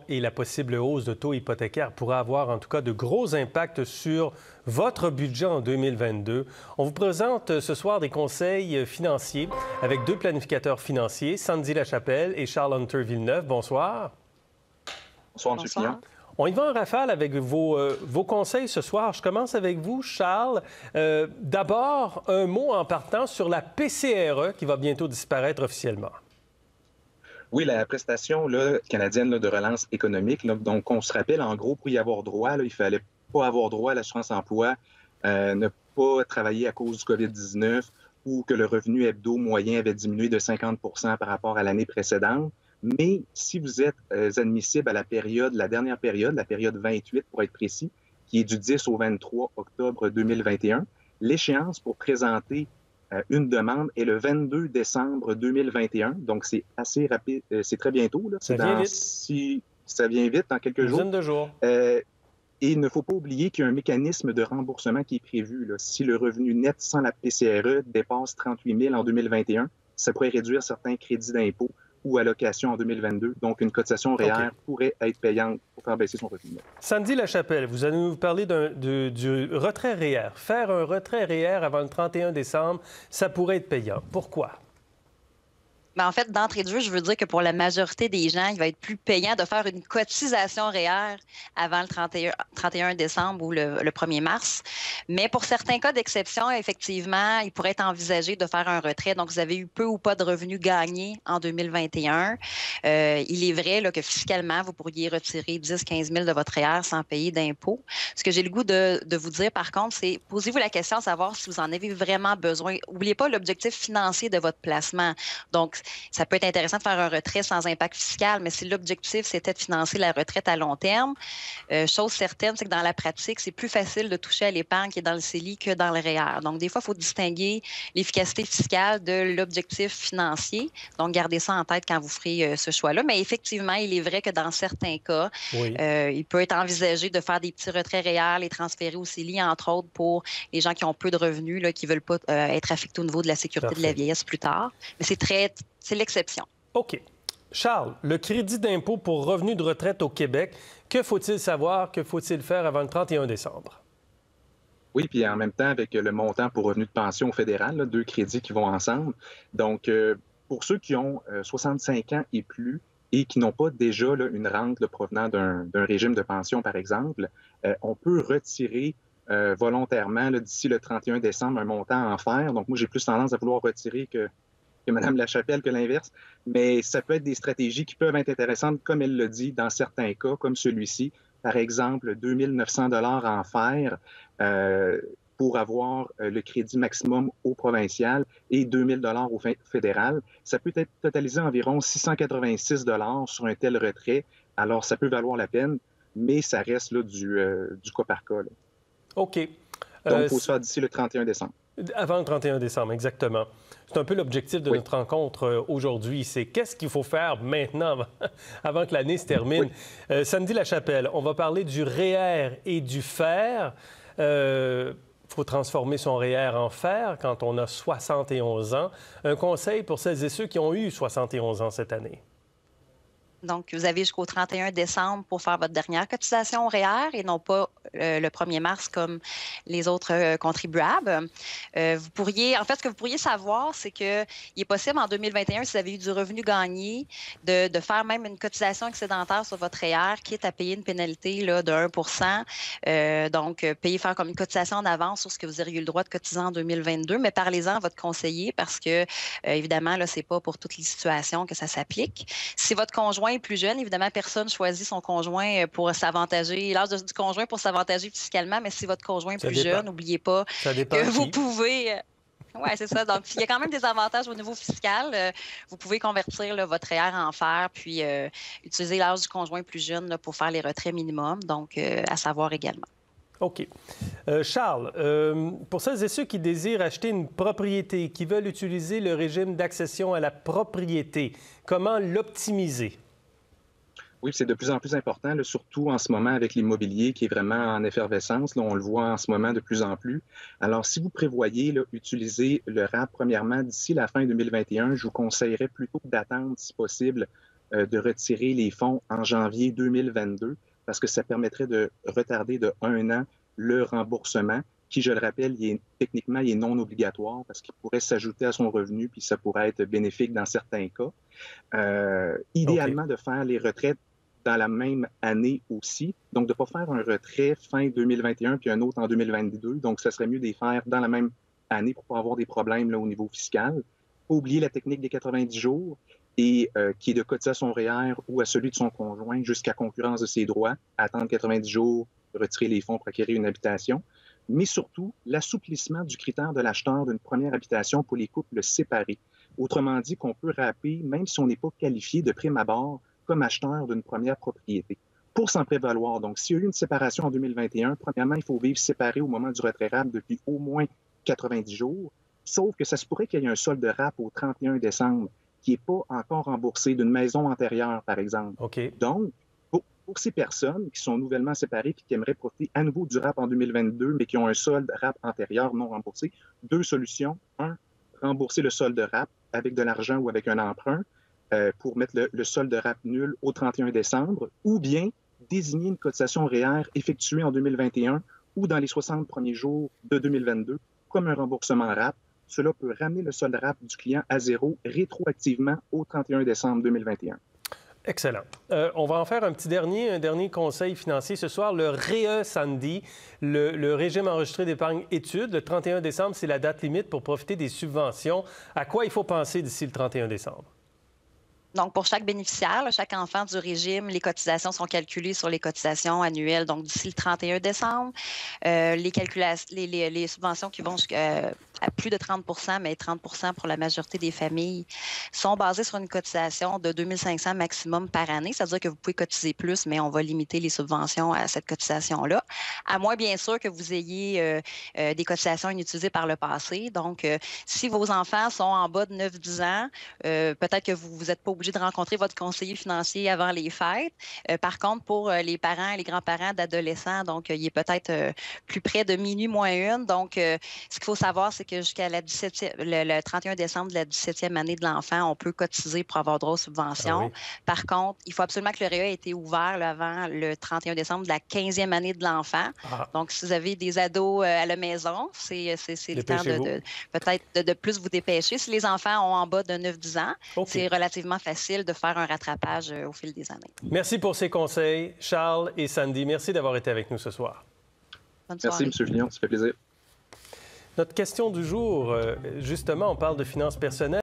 Et la possible hausse de taux hypothécaires pourrait avoir en tout cas de gros impacts sur votre budget en 2022. On vous présente ce soir des conseils financiers avec deux planificateurs financiers, Sandy Lachapelle et Charles Hunter Villeneuve. Bonsoir. Bonsoir, M. Fillon. On y va en rafale avec vos conseils ce soir. Je commence avec vous, Charles. D'abord, un mot en partant sur la PCRE qui va bientôt disparaître officiellement. Oui, la prestation canadienne de relance économique. Donc, on se rappelle, en gros, pour y avoir droit, il ne fallait pas avoir droit à l'assurance-emploi, ne pas travailler à cause du COVID-19 ou que le revenu hebdo moyen avait diminué de 50 par rapport à l'année précédente. Mais si vous êtes admissible à la dernière période, la période 28 pour être précis, qui est du 10 au 23 octobre 2021, l'échéance pour présenter une demande est le 22 décembre 2021. Donc, c'est assez rapide. C'est très bientôt. Là. Ça vient vite. Ça vient vite, dans quelques jours. Une dizaine de jours. Et il ne faut pas oublier qu'il y a un mécanisme de remboursement qui est prévu. Là. Si le revenu net sans la PCRE dépasse 38 000 en 2021, ça pourrait réduire certains crédits d'impôt ou allocations en 2022. Donc, une cotisation REER pourrait être payante pour faire baisser son revenu. Sandy Lachapelle, vous allez nous parler du retrait REER. Faire un retrait REER avant le 31 décembre, ça pourrait être payant. Pourquoi? Bien, en fait, d'entrée de jeu, je veux dire que pour la majorité des gens, il va être plus payant de faire une cotisation REER avant le 31 décembre ou le 1er mars. Mais pour certains cas d'exception, effectivement, il pourrait être envisagé de faire un retrait. Donc, vous avez eu peu ou pas de revenus gagnés en 2021. Il est vrai là, que fiscalement, vous pourriez retirer 10-15 000 de votre REER sans payer d'impôts. Ce que j'ai le goût de vous dire, par contre, c'est posez-vous la question de savoir si vous en avez vraiment besoin. N'oubliez pas l'objectif financier de votre placement. Donc, ça peut être intéressant de faire un retrait sans impact fiscal, mais si l'objectif, c'était de financer la retraite à long terme, chose certaine, c'est que dans la pratique, c'est plus facile de toucher à l'épargne qui est dans le CELI que dans le REER. Donc, des fois, il faut distinguer l'efficacité fiscale de l'objectif financier. Donc, gardez ça en tête quand vous ferez ce choix-là. Mais effectivement, il est vrai que dans certains cas, il peut être envisagé de faire des petits retraits REER, les transférer au CELI, entre autres, pour les gens qui ont peu de revenus, là, qui ne veulent pas être affectés au niveau de la sécurité de la vieillesse plus tard. Mais c'est l'exception. OK. Charles, le crédit d'impôt pour revenus de retraite au Québec, que faut-il savoir, que faut-il faire avant le 31 décembre? Oui, puis en même temps, avec le montant pour revenus de pension au fédéral, là, deux crédits qui vont ensemble. Donc, pour ceux qui ont 65 ans et plus et qui n'ont pas déjà là, une rente là, provenant d'un régime de pension, par exemple, on peut retirer volontairement d'ici le 31 décembre un montant en fer. Donc, moi, j'ai plus tendance à vouloir retirer que Mme Lachapelle que l'inverse, mais ça peut être des stratégies qui peuvent être intéressantes, comme elle le dit, dans certains cas, comme celui-ci. Par exemple, 2 900 $ en fer pour avoir le crédit maximum au provincial et 2 000 $ au fédéral. Ça peut être totalisé environ 686 $ sur un tel retrait. Alors, ça peut valoir la peine, mais ça reste là, du cas par cas. Là. OK. Donc, il faut se faire d'ici le 31 décembre. Avant le 31 décembre, exactement. C'est un peu l'objectif de notre rencontre aujourd'hui. C'est qu'est-ce qu'il faut faire maintenant, avant que l'année se termine. Sandy Lachapelle, on va parler du REER et du fer. Il faut transformer son REER en fer quand on a 71 ans. Un conseil pour celles et ceux qui ont eu 71 ans cette année. Donc, vous avez jusqu'au 31 décembre pour faire votre dernière cotisation au REER et non pas le 1er mars comme les autres contribuables. Vous pourriez, en fait, ce que vous pourriez savoir, c'est qu'il est possible en 2021, si vous avez eu du revenu gagné, de faire même une cotisation excédentaire sur votre REER, quitte à payer une pénalité là, de 1 donc, faire comme une cotisation en avance sur ce que vous auriez eu le droit de cotiser en 2022, mais parlez-en à votre conseiller parce que, évidemment, là, c'est pas pour toutes les situations que ça s'applique. Si votre conjoint est plus jeune, évidemment, personne choisit son conjoint pour s'avantager, l'âge du conjoint pour s'avantager fiscalement, mais si votre conjoint est plus jeune, n'oubliez pas que vous pouvez... Oui, c'est ça. Donc, il y a quand même des avantages au niveau fiscal. Vous pouvez convertir là, votre REER en fer, puis utiliser l'âge du conjoint plus jeune là, pour faire les retraits minimums, donc à savoir également. OK. Charles, pour celles et ceux qui désirent acheter une propriété, qui veulent utiliser le régime d'accession à la propriété, comment l'optimiser? Oui, c'est de plus en plus important, là, surtout en ce moment avec l'immobilier qui est vraiment en effervescence. Là, on le voit en ce moment de plus en plus. Alors, si vous prévoyez là, utiliser le RAP premièrement d'ici la fin 2021, je vous conseillerais plutôt d'attendre, si possible, de retirer les fonds en janvier 2022 parce que ça permettrait de retarder de 1 an le remboursement qui, je le rappelle, techniquement, il est non obligatoire parce qu'il pourrait s'ajouter à son revenu puis ça pourrait être bénéfique dans certains cas. Idéalement, de faire les retraites dans la même année aussi. Donc, de ne pas faire un retrait fin 2021 puis un autre en 2022. Donc, ça serait mieux de les faire dans la même année pour ne pas avoir des problèmes là, au niveau fiscal. Pas oublier la technique des 90 jours et qui est de cotiser à son REER ou à celui de son conjoint jusqu'à concurrence de ses droits, attendre 90 jours, retirer les fonds pour acquérir une habitation. Mais surtout, l'assouplissement du critère de l'acheteur d'une première habitation pour les couples séparés. Autrement dit, qu'on peut rapper, même si on n'est pas qualifié de prime abord, comme acheteur d'une première propriété. Pour s'en prévaloir, donc, s'il y a eu une séparation en 2021, premièrement, il faut vivre séparé au moment du retrait RAP depuis au moins 90 jours, sauf que ça se pourrait qu'il y ait un solde RAP au 31 décembre qui n'est pas encore remboursé d'une maison antérieure, par exemple. Okay. Donc, pour ces personnes qui sont nouvellement séparées et qui aimeraient profiter à nouveau du RAP en 2022, mais qui ont un solde RAP antérieur non remboursé, 2 solutions. 1, rembourser le solde RAP avec de l'argent ou avec un emprunt, pour mettre le solde RAP nul au 31 décembre, ou bien désigner une cotisation REER effectuée en 2021 ou dans les 60 premiers jours de 2022 comme un remboursement RAP. Cela peut ramener le solde RAP du client à zéro rétroactivement au 31 décembre 2021. Excellent. On va en faire un dernier conseil financier ce soir. Le REE, Sandy, le régime enregistré d'épargne études. Le 31 décembre, c'est la date limite pour profiter des subventions. À quoi il faut penser d'ici le 31 décembre? Donc, pour chaque bénéficiaire, chaque enfant du régime, les cotisations sont calculées sur les cotisations annuelles. Donc, d'ici le 31 décembre, les subventions qui vont à plus de 30 mais 30 pour la majorité des familles, sont basées sur une cotisation de 2 500 maximum par année. C'est-à-dire que vous pouvez cotiser plus, mais on va limiter les subventions à cette cotisation-là. À moins, bien sûr, que vous ayez des cotisations inutilisées par le passé. Donc, si vos enfants sont en bas de 9-10 ans, peut-être que vous n'êtes pas obligé de rencontrer votre conseiller financier avant les fêtes. Par contre, pour les parents et les grands-parents d'adolescents, donc il est peut-être plus près de minuit moins 1. Donc, ce qu'il faut savoir, c'est que jusqu'à le 31 décembre de la 17e année de l'enfant, on peut cotiser pour avoir droit aux subventions. Ah oui. Par contre, il faut absolument que le REER ait été ouvert avant le 31 décembre de la 15e année de l'enfant. Ah. Donc, si vous avez des ados à la maison, c'est le temps peut-être de plus vous dépêcher. Si les enfants ont en bas de 9-10 ans, c'est relativement facile de faire un rattrapage au fil des années. Merci pour ces conseils, Charles et Sandy. Merci d'avoir été avec nous ce soir. Merci, M. Fillon. Ça fait plaisir. Notre question du jour, justement, on parle de finances personnelles.